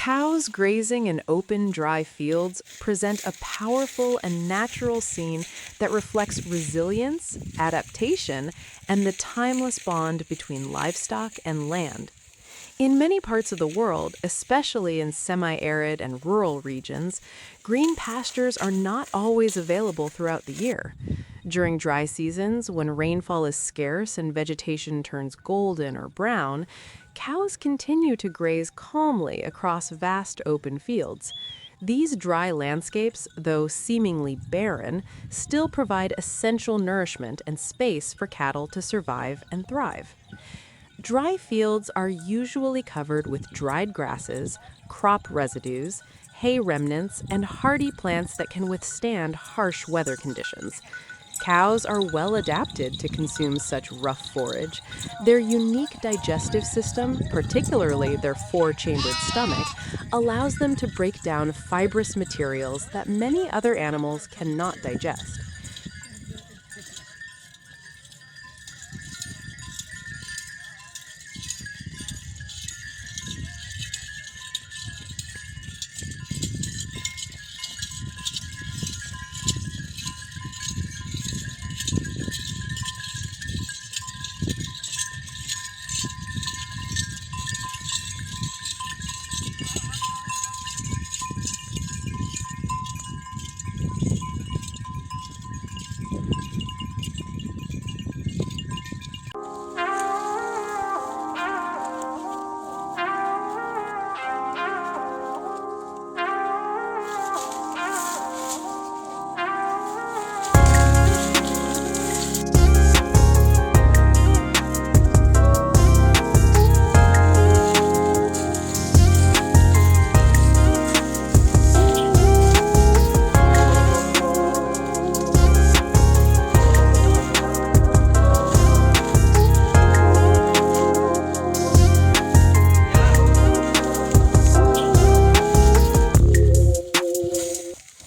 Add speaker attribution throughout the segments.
Speaker 1: Cows grazing in open, dry fields present a powerful and natural scene that reflects resilience, adaptation, and the timeless bond between livestock and land. In many parts of the world, especially in semi-arid and rural regions, green pastures are not always available throughout the year. During dry seasons, when rainfall is scarce and vegetation turns golden or brown, cows continue to graze calmly across vast open fields. These dry landscapes, though seemingly barren, still provide essential nourishment and space for cattle to survive and thrive. Dry fields are usually covered with dried grasses, crop residues, hay remnants, and hardy plants that can withstand harsh weather conditions. Cows are well adapted to consume such rough forage. Their unique digestive system, particularly their four-chambered stomach, allows them to break down fibrous materials that many other animals cannot digest.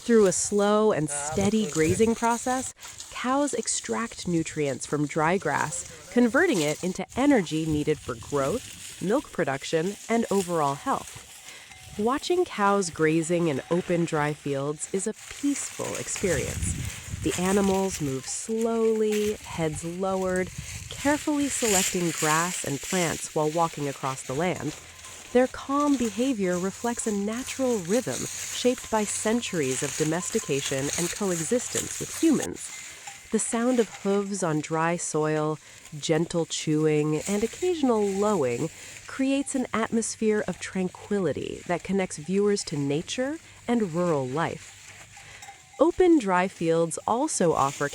Speaker 1: Through a slow and steady grazing process, cows extract nutrients from dry grass, converting it into energy needed for growth, milk production, and overall health. Watching cows grazing in open, dry fields is a peaceful experience. The animals move slowly, heads lowered, carefully selecting grass and plants while walking across the land. Their calm behavior reflects a natural rhythm shaped by centuries of domestication and coexistence with humans. The sound of hooves on dry soil, gentle chewing, and occasional lowing creates an atmosphere of tranquility that connects viewers to nature and rural life. Open, dry fields also offer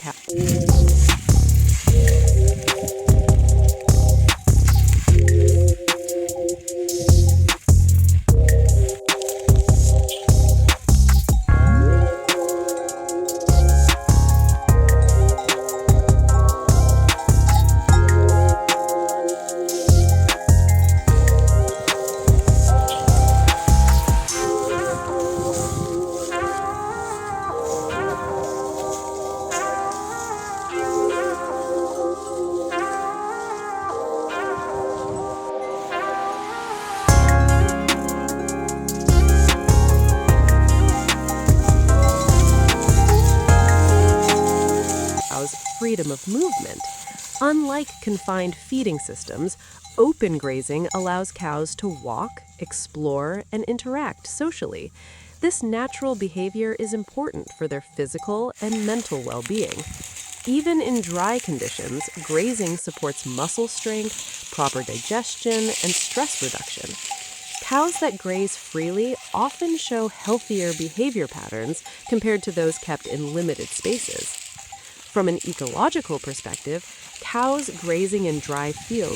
Speaker 1: freedom of movement. Unlike confined feeding systems, open grazing allows cows to walk, explore, and interact socially. This natural behavior is important for their physical and mental well-being. Even in dry conditions, grazing supports muscle strength, proper digestion, and stress reduction. Cows that graze freely often show healthier behavior patterns compared to those kept in limited spaces. From an ecological perspective, cows grazing in dry fields